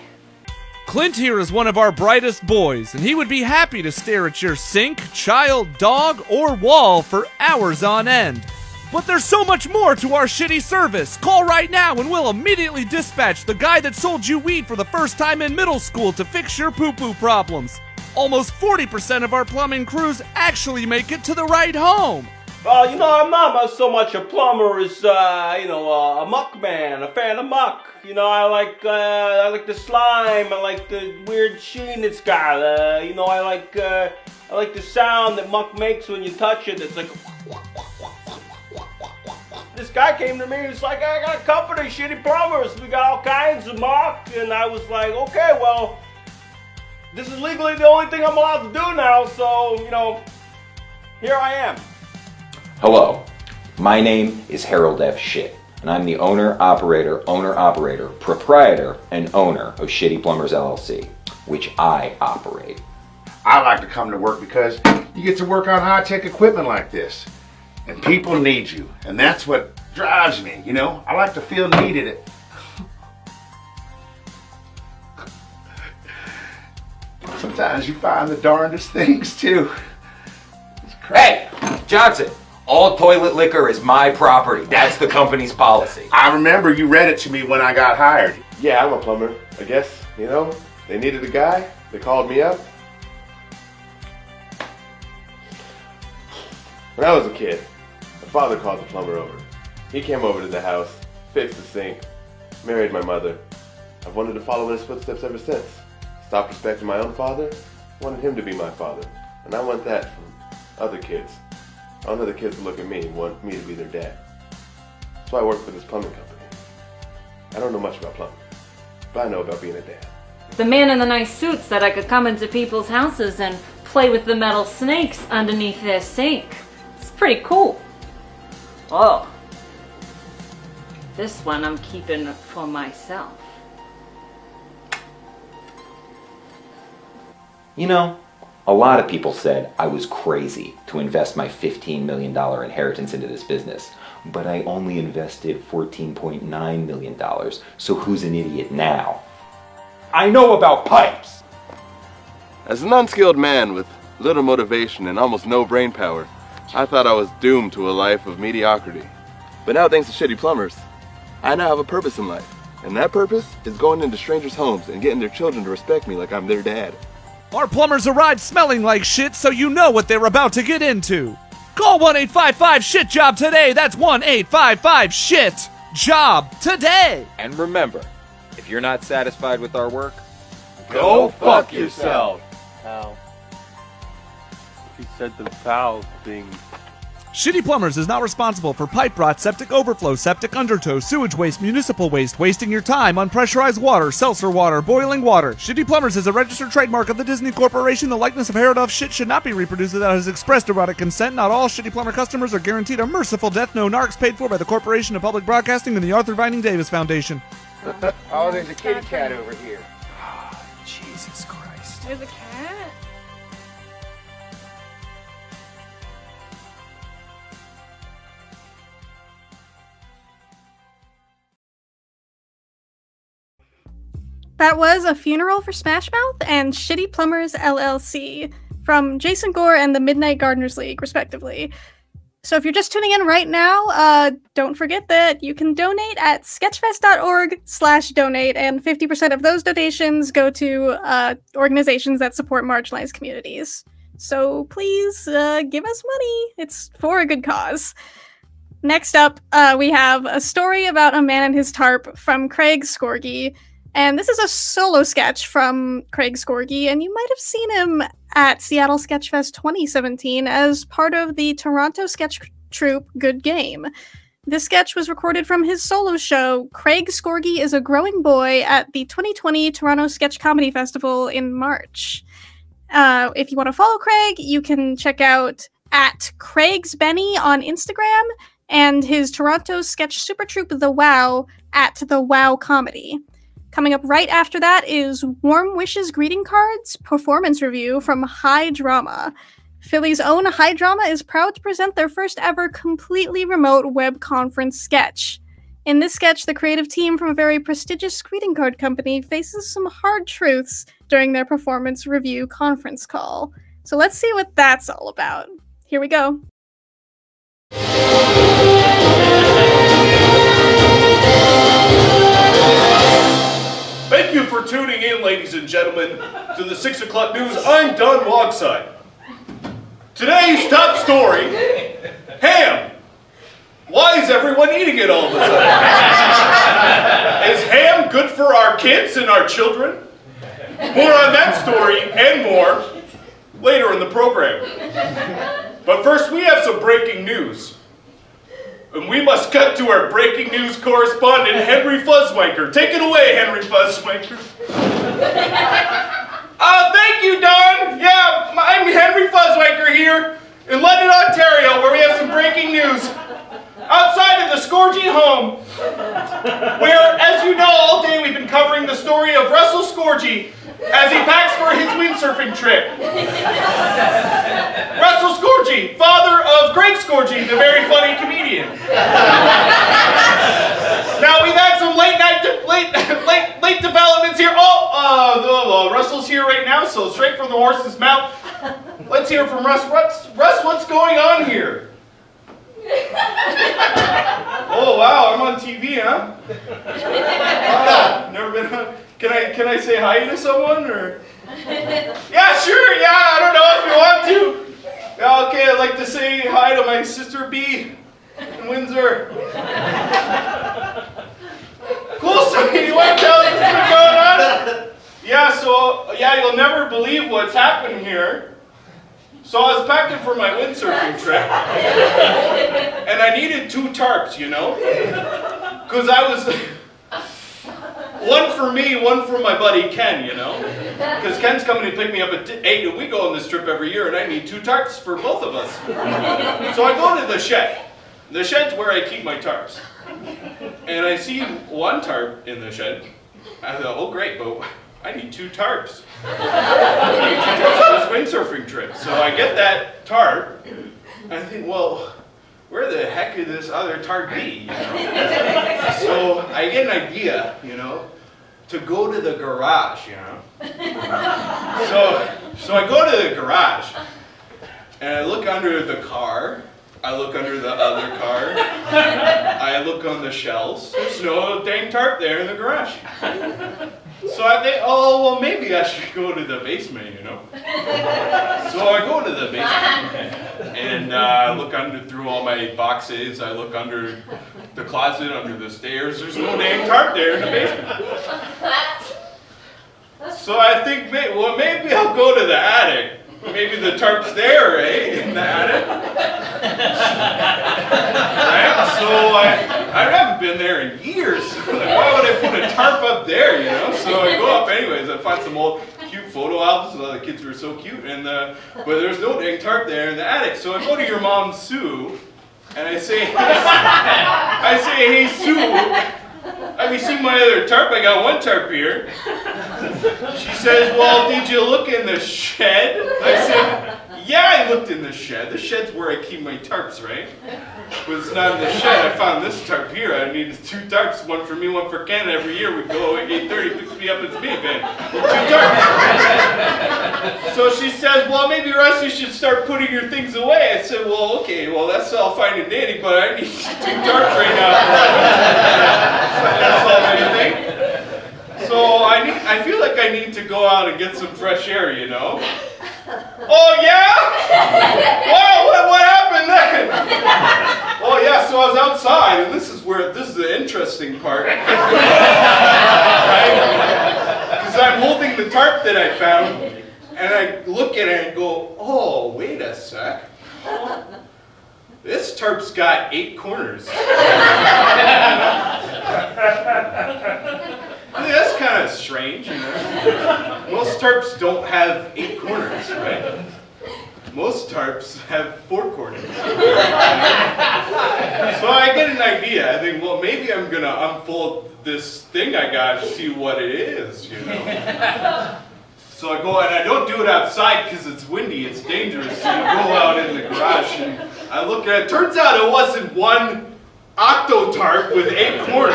Clint here is one of our brightest boys, and he would be happy to stare at your sink, child, dog, or wall for hours on end. But there's so much more to our shitty service. Call right now and we'll immediately dispatch the guy that sold you weed for the first time in middle school to fix your poo-poo problems. Almost 40% of our plumbing crews actually make it to the right home. Well, I'm not so much a plumber as, a muck man, a fan of muck. I like the slime, I like the weird sheen it's got. I like the sound that muck makes when you touch it. It's like... This guy came to me, he was like, I got a company, Shitty Plumbers. We got all kinds of muck. And I was like, okay, well, this is legally the only thing I'm allowed to do now. So, here I am. Hello, my name is Harold F. Shit, and I'm the owner-operator, proprietor, and owner of Shitty Plumbers LLC, which I operate. I like to come to work because you get to work on high-tech equipment like this. And people need you. And that's what drives me, I like to feel needed. Sometimes you find the darndest things, too. Hey, Johnson, all toilet liquor is my property. That's the company's policy. I remember you read it to me when I got hired. Yeah, I'm a plumber. I guess, they needed a guy. They called me up. When I was a kid, my father called the plumber over. He came over to the house, fixed the sink, married my mother. I've wanted to follow in his footsteps ever since. Stopped respecting my own father, wanted him to be my father. And I want that from other kids. I want other kids to look at me and want me to be their dad. That's why I work for this plumbing company. I don't know much about plumbing, but I know about being a dad. The man in the nice suits that I could come into people's houses and play with the metal snakes underneath their sink. It's pretty cool. Oh, this one I'm keeping for myself. A lot of people said I was crazy to invest my $15 million inheritance into this business, but I only invested $14.9 million, so who's an idiot now? I know about pipes! As an unskilled man with little motivation and almost no brain power, I thought I was doomed to a life of mediocrity. But now, thanks to Shitty Plumbers, I now have a purpose in life. And that purpose is going into strangers' homes and getting their children to respect me like I'm their dad. Our plumbers arrived smelling like shit, so you know what they're about to get into. Call 1-855-SHIT-JOB today. That's 1-855-SHIT-JOB today. And remember, if you're not satisfied with our work, Go fuck yourself. Pal. He said the foul thing. Shitty Plumbers is not responsible for pipe rot, septic overflow, septic undertow, sewage waste, municipal waste, wasting your time, unpressurized water, seltzer water, boiling water. Shitty Plumbers is a registered trademark of the Disney Corporation. The likeness of Harold F. Shit should not be reproduced without his expressed erotic consent. Not all Shitty Plumber customers are guaranteed a merciful death. No narcs paid for by the Corporation of Public Broadcasting and the Arthur Vining Davis Foundation. Oh, there's a kitty cat over here. Jesus Christ. There's a cat? That was A Funeral for Smash Mouth and Shitty Plumbers LLC from Jason Gore and the Midnight Gardeners League, respectively. So if you're just tuning in right now, don't forget that you can donate at sketchfest.org/donate, and 50% of those donations go to organizations that support marginalized communities. So please give us money. It's for a good cause. Next up, we have a story about a man and his tarp from Craig Scorgie. And this is a solo sketch from Craig Scorgie, and you might have seen him at Seattle SketchFest 2017 as part of the Toronto sketch troupe Good Game. This sketch was recorded from his solo show, Craig Scorgie is a Growing Boy, at the 2020 Toronto Sketch Comedy Festival in March. If you want to follow Craig, you can check out at Craig's Benny on Instagram and his Toronto sketch super troupe The Wow at The Wow Comedy. Coming up right after that is Warm Wishes Greeting Cards performance review from High Dramma. Philly's own High Dramma is proud to present their first ever completely remote web conference sketch. In this sketch, the creative team from a very prestigious greeting card company faces some hard truths during their performance review conference call. So let's see what that's all about. Here we go. Thank you for tuning in, ladies and gentlemen, to the 6 o'clock news. I'm Don Wogside. Today's top story, ham. Why is everyone eating it all of a sudden? Is ham good for our kids and our children? More on that story and more later in the program. But first, we have some breaking news. And we must cut to our breaking news correspondent, Henry Fuzzwanker. Take it away, Henry Fuzzwanker. Thank you, Don. Yeah, I'm Henry Fuzzwanker here in London, Ontario, where we have some breaking news. Outside of the Scorgie home, where, as you know, all day we've been covering the story of Russell Scorgie as he packs for his windsurfing trip. Russell Scorgie, father of Greg Scorgie, the very funny comedian. Now we've had some late developments here. Russell's here right now, so straight from the horse's mouth. Let's hear from Russ. Russ, what's going on here? Oh wow, I'm on TV, huh? Oh, never been on. Can I say hi to someone or? Yeah, sure. Yeah, I don't know if you want to. Yeah, okay. I'd like to say hi to my sister B in Windsor. Cool. So you want to tell us what's going on? Yeah. So you'll never believe what's happened here. So I was packing for my windsurfing trip, and I needed 2 tarps, you know, because I was, one for me, one for my buddy Ken, you know, because Ken's coming to pick me up at 8, and we go on this trip every year, and I need 2 tarps for both of us. So I go to the shed. The shed's where I keep my tarps, and I see 1 tarp in the shed. I thought, oh great, but I need 2 tarps. I need 2 tarps for this windsurfing trip. So I get that tarp, and I think, well, where the heck could this other tarp be? You know? So I get an idea, you know, to go to the garage, you know. So I go to the garage, and I look under the car. I look under the other car. I look on the shelves. There's no dang tarp there in the garage. So I think, oh, well, maybe I should go to the basement, you know. So I go to the basement, and I look through all my boxes. I look under the closet, under the stairs. There's no dang tarp there in the basement. So I think, maybe I'll go to the attic. Maybe the tarp's there, eh, in the attic? Right? So I haven't been there in years. Like, why would I put a tarp up there, you know? So I go up anyways. I find some old cute photo albums. A lot of the kids were so cute, but there's no dang tarp there in the attic. So I go to your mom, Sue, and I say, hey, Sue, have you seen my other tarp? I got 1 tarp here. She says, well, did you look in the shed? I said, yeah, I looked in the shed. The shed's where I keep my tarps, right? But it's not in the shed. I found this tarp here. I needed 2 tarps, 1 for me, 1 for Ken. Every year we go at 8:30, picks me up in his minivan. 2 tarps. So she says, well, maybe Russ, you should start putting your things away. I said, well, okay, well, that's all fine and dandy, but I need 2 tarps right now. That's all anything. So I feel like I need to go out and get some fresh air, you know? Oh yeah? Wow, what happened then? Oh yeah, so I was outside, and this is the interesting part. Right? Because I'm holding the tarp that I found, and I look at it and go, oh, wait a sec. This this tarp's got 8 corners. That's kind of strange, you know. Most tarps don't have 8 corners, right? Most tarps have 4 corners. So I get an idea. I think, well, maybe I'm gonna unfold this thing I got to see what it is, you know. So I go, and I don't do it outside because it's windy, it's dangerous. So I go out in the garage and I look at it. Turns out it wasn't one octo tarp with 8 corners.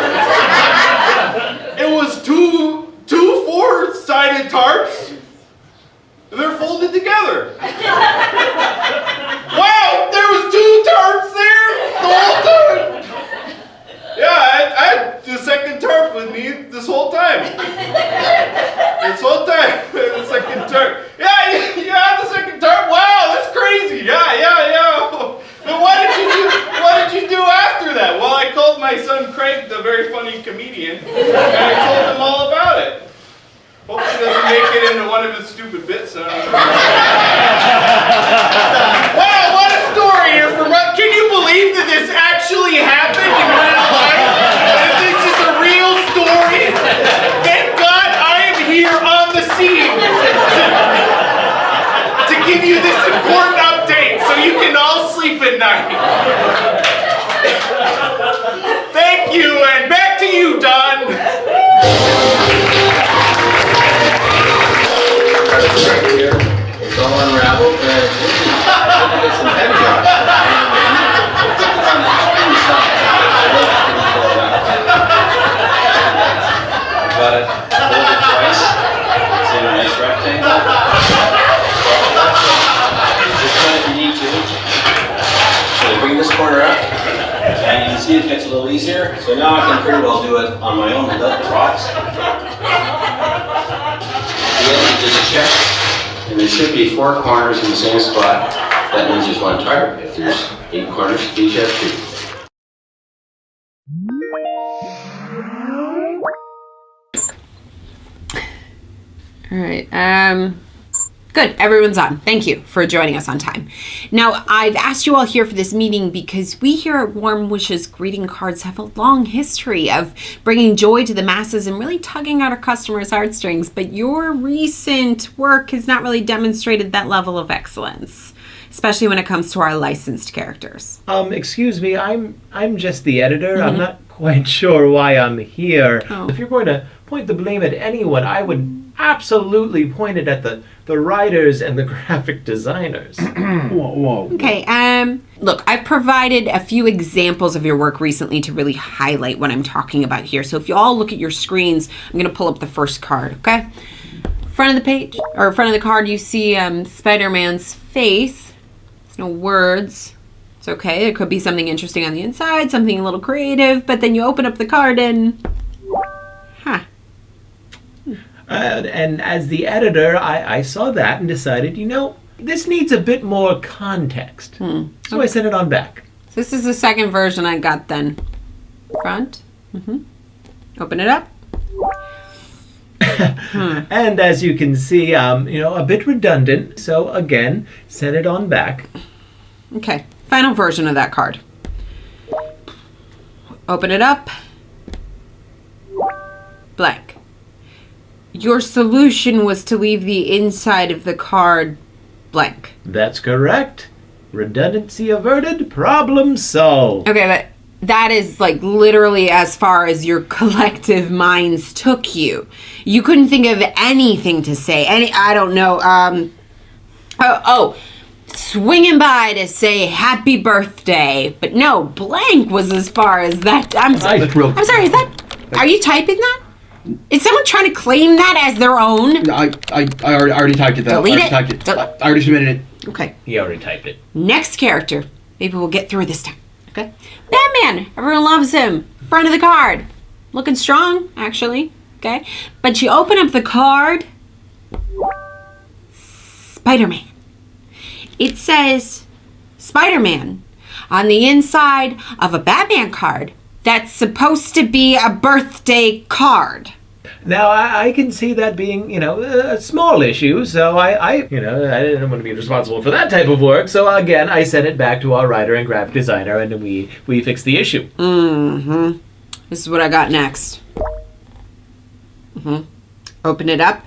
It was two 4-sided tarps. They're folded together. Wow, there was 2 tarps there the whole time. Yeah, I had the second tarp with me this whole time. The second tarp. Yeah, the second tarp. Wow, that's crazy. Yeah. But what did you do after that? Well, I called my son Craig, the very funny comedian, and I told him all about it. Hope he doesn't make it into one of his stupid bits. Wow, what a story here from. Can you believe that this actually happened in real life? That this is a real story? Thank God I am here on the scene to give you this important update so you can all sleep at night. Thank you, and back to you, Don. Here, it's all unraveled, but it's some heavy on it. Got it folded twice. It's in a nice rectangle. Just kind of unique to it. So I bring this corner up, and you can see it gets a little easier. So now I can pretty well do it on my own without the rocks. Just check, and there should be 4 corners in the same spot. That means there's 1 tarp. If there's 8 corners, each has 2. All right. Good. Everyone's on. Thank you for joining us on time. Now, I've asked you all here for this meeting because we here at Warm Wishes greeting cards have a long history of bringing joy to the masses and really tugging at our customers' heartstrings. But your recent work has not really demonstrated that level of excellence, especially when it comes to our licensed characters. Excuse me. I'm just the editor. I'm not quite sure why I'm here. If you're going to point the blame at anyone, I would absolutely point it at the writers and the graphic designers. Whoa. Okay, look, I've provided a few examples of your work recently to really highlight what I'm talking about here. So if you all look at your screens, I'm going to pull up the first card, okay? Front of the page, or front of the card, you see Spider-Man's face. There's no words. It's okay, it could be something interesting on the inside, something a little creative, but then you open up the card and... And as the editor, I saw that and decided, this needs a bit more context. So I sent it on back. So this is the second version I got then. Front. Open it up. And as you can see, a bit redundant. So again, sent it on back. Okay, final version of that card. Open it up. Blank. Your solution was to leave the inside of the card blank. That's correct. Redundancy averted, problem solved. Okay, but that is like literally as far as your collective minds took you. You couldn't think of anything to say. I don't know. Swinging by to say happy birthday. But no, blank was as far as that. I'm sorry, is that... Are you typing that? Is someone trying to claim that as their own? I already typed it, though. Delete it? I already submitted it. Okay. He already typed it. Next character. Maybe we'll get through this time. Okay. Batman. Everyone loves him. Front of the card. Looking strong, actually. Okay. But you open up the card. Spider-Man. It says Spider-Man on the inside of a Batman card. That's supposed to be a birthday card. Now, I can see that being, a small issue, so I didn't want to be responsible for that type of work, so again, I sent it back to our writer and graphic designer, and we fixed the issue. Mm-hmm. This is what I got next. Mm-hmm. Open it up.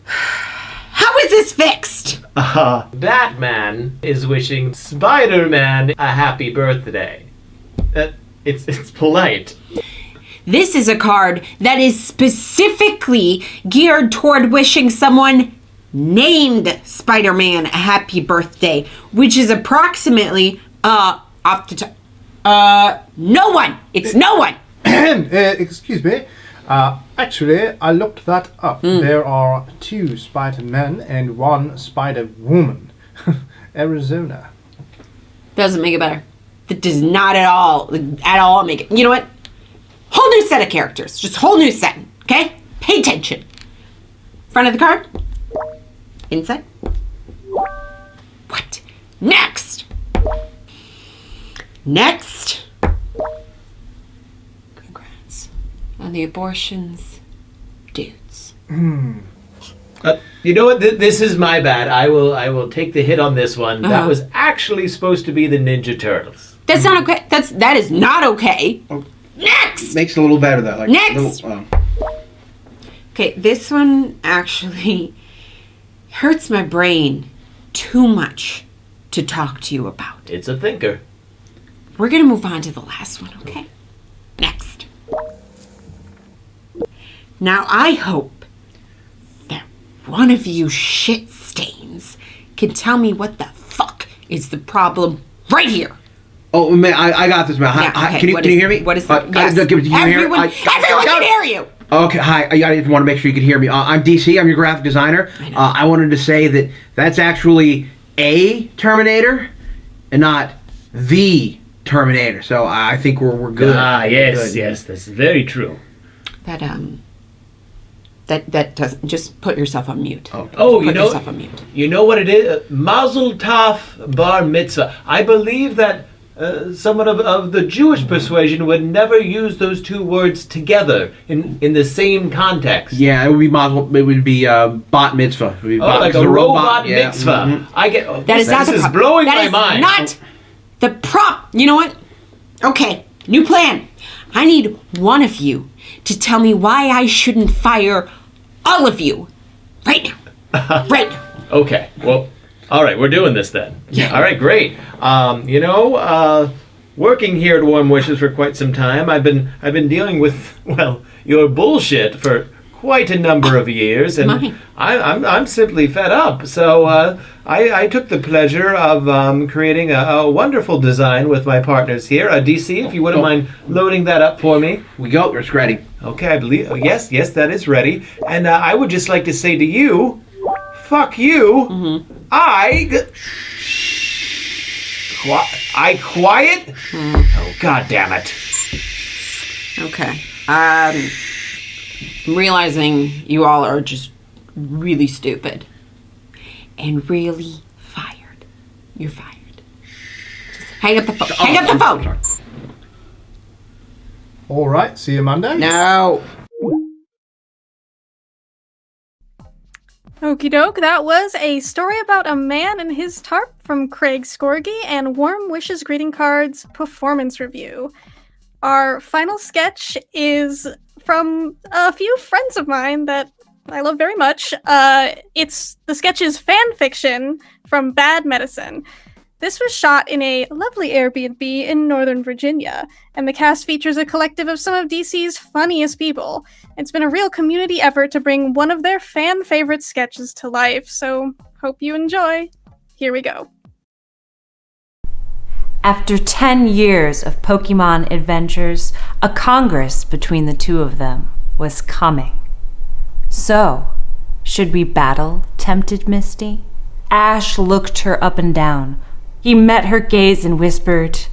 How is this fixed? Batman is wishing Spider-Man a happy birthday. It's polite. This is a card that is specifically geared toward wishing someone named Spider-Man a happy birthday, which is approximately, off the top, no one. It's no one. Excuse me. Actually, I looked that up. There are 2 Spider-Men and 1 Spider-Woman. Arizona. Doesn't make it better. That does not at all make it. You know what? Whole new set of characters. Just whole new set. Okay? Pay attention. Front of the card. Inside. What? Next. Congrats on the abortions, dudes. You know what? This is my bad. I will take the hit on this one. That was actually supposed to be the Ninja Turtles. That's not okay. That is not okay. Next. Makes it a little better though. Next. Okay, this one actually hurts my brain too much to talk to you about. It's a thinker. We're gonna move on to the last one, okay? Next. Now I hope that one of you shit stains can tell me what the fuck is the problem right here. Oh man, I got this, man. Yeah, okay. Can you hear me? What is that? Yes. Everyone can hear you. Okay, hi. I just want to make sure you can hear me. I'm DC. I'm your graphic designer. I wanted to say that's actually a Terminator and not the Terminator. So I think we're good. Yes, that's very true. That doesn't. Just put yourself on mute. Oh, yourself on mute. You know what it is? Mazel tov bar mitzvah. I believe that someone of the Jewish persuasion would never use those 2 words together in the same context. Yeah, it would be mazel. It would be bat mitzvah. It would be like a robot mitzvah. Mm-hmm. I get. That is not the is prop. blowing That my is mind. not the prop. You know what? Okay, new plan. I need one of you to tell me why I shouldn't fire all of you right now. Right now. Okay. Well, all right. We're doing this then. Yeah. All right. Great. Working here at Warm Wishes for quite some time, I've been dealing with your bullshit for quite a number of years, and I'm simply fed up. So I took the pleasure of creating a wonderful design with my partners here. DC, if you wouldn't mind loading that up for me. It's ready. Okay, I believe. Yes, that is ready. And I would just like to say to you, fuck you. Mm-hmm. I quiet? Oh, God damn it. Okay. I'm realizing you all are just really stupid. And really fired. You're fired. Just hang up the phone. Hang up the phone! All right, see you Monday. No. Okie doke, that was a story about a man and his tarp from Craig Scorgie and Warm Wishes Greeting Cards Performance Review. Our final sketch is from a few friends of mine that I love very much. The sketch is fan fiction from Bad Medicine. This was shot in a lovely Airbnb in Northern Virginia, and the cast features a collective of some of DC's funniest people. It's been a real community effort to bring one of their fan favorite sketches to life, so hope you enjoy. Here we go. After 10 years of Pokemon adventures, a congress between the 2 of them was coming. So, should we battle, tempted Misty? Ash looked her up and down. He met her gaze and whispered,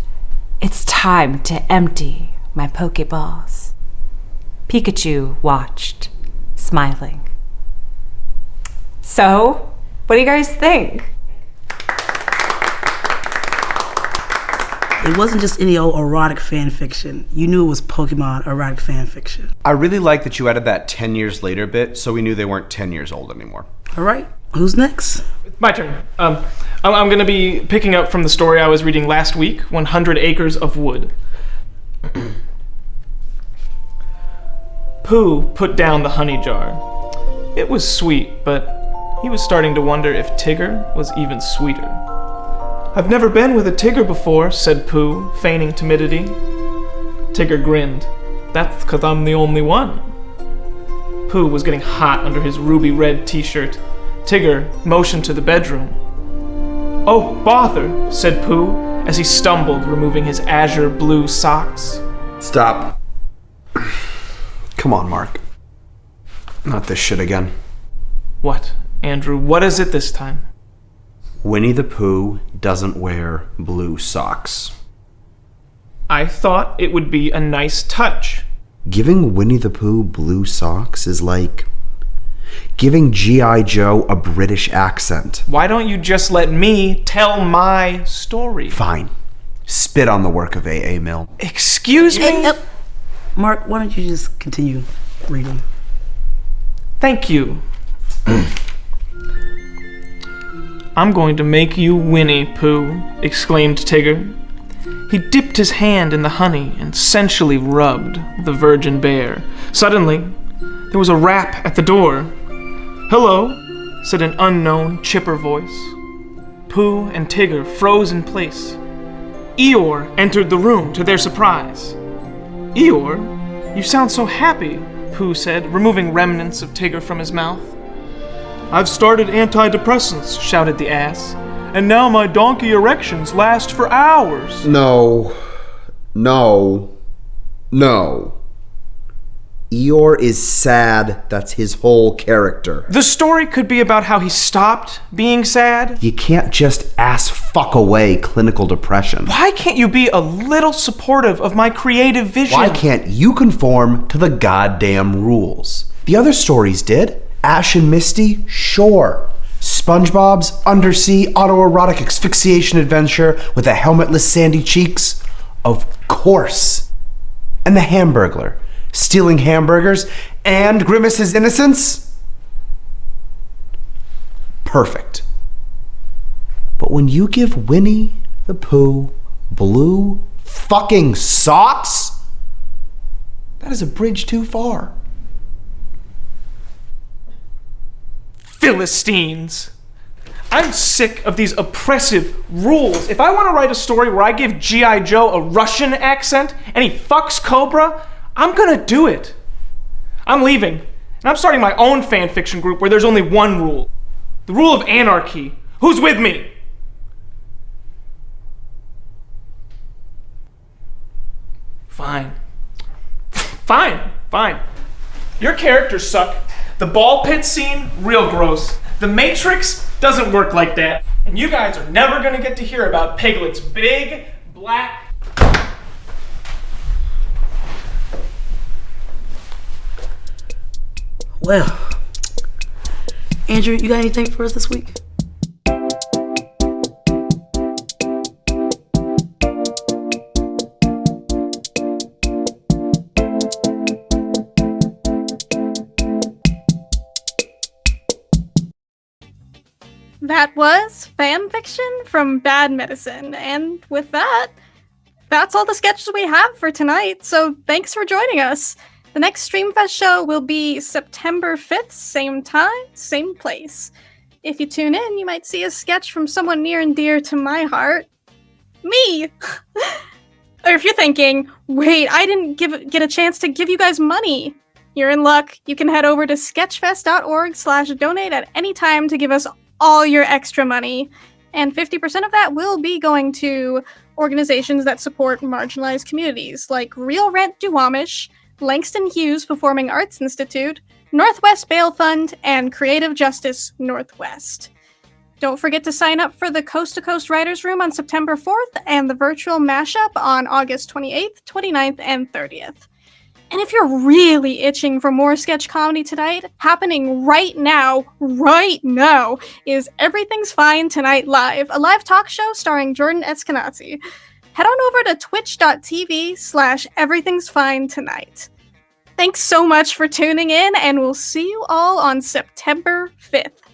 "It's time to empty my Pokeballs." Pikachu watched, smiling. So, what do you guys think? It wasn't just any old erotic fan fiction. You knew it was Pokemon erotic fan fiction. I really like that you added that 10 years later bit, so we knew they weren't 10 years old anymore. All right, who's next? My turn. I'm going to be picking up from the story I was reading last week, 100 Acres of Wood. Pooh put down the honey jar. It was sweet, but he was starting to wonder if Tigger was even sweeter. "I've never been with a Tigger before," said Pooh, feigning timidity. Tigger grinned. "That's 'cause I'm the only one." Pooh was getting hot under his ruby red t-shirt. Tigger motioned to the bedroom. "Oh, bother," said Pooh as he stumbled, removing his azure blue socks. Stop. Come on, Mark. Not this shit again. "What, Andrew, what is it this time?" Winnie the Pooh doesn't wear blue socks. "I thought it would be a nice touch." Giving Winnie the Pooh blue socks is like giving G.I. Joe a British accent. "Why don't you just let me tell my story?" Fine. Spit on the work of A.A. Milne. "Excuse me?" Mark, why don't you just continue reading? "Thank you." "I'm going to make you Winnie, Pooh," exclaimed Tigger. He dipped his hand in the honey and sensually rubbed the virgin bear. Suddenly, there was a rap at the door. "Hello," said an unknown, chipper voice. Pooh and Tigger froze in place. Eeyore entered the room to their surprise. "Eeyore, you sound so happy," Pooh said, removing remnants of Tigger from his mouth. "I've started antidepressants," shouted the ass, "and now my donkey erections last for hours." No. Eeyore is sad. That's his whole character. The story could be about how he stopped being sad. You can't just ass fuck away clinical depression. Why can't you be a little supportive of my creative vision? Why can't you conform to the goddamn rules? The other stories did. Ash and Misty, sure. SpongeBob's undersea autoerotic asphyxiation adventure with a helmetless sandy cheeks, of course. And the Hamburglar, stealing hamburgers and Grimace's innocence? Perfect. But when you give Winnie the Pooh blue fucking socks, that is a bridge too far. Philistines! I'm sick of these oppressive rules. If I want to write a story where I give G.I. Joe a Russian accent and he fucks Cobra, I'm gonna do it. I'm leaving, and I'm starting my own fanfiction group where there's only one rule. The rule of anarchy. Who's with me? Fine. Fine. Your characters suck. The ball pit scene, real gross. The Matrix doesn't work like that. And you guys are never gonna get to hear about Piglet's big, black... Well, Andrew, you got anything for us this week? That was fan fiction from Bad Medicine. And with that, that's all the sketches we have for tonight. So thanks for joining us. The next StreamFest show will be September 5th, same time, same place. If you tune in, you might see a sketch from someone near and dear to my heart. Me! Or if you're thinking, wait, I didn't get a chance to give you guys money. You're in luck. You can head over to sketchfest.org/donate at any time to give us all your extra money. And 50% of that will be going to organizations that support marginalized communities, like Real Rent Duwamish, Langston Hughes Performing Arts Institute, Northwest Bail Fund, and Creative Justice Northwest. Don't forget to sign up for the Coast to Coast Writers Room on September 4th and the virtual mashup on August 28th, 29th, and 30th. And if you're really itching for more sketch comedy tonight, happening right now, is Everything's Fine Tonight Live, a live talk show starring Jordan Eskenazi. head on over to twitch.tv/everythingsfinetonight. Thanks so much for tuning in, and we'll see you all on September 5th.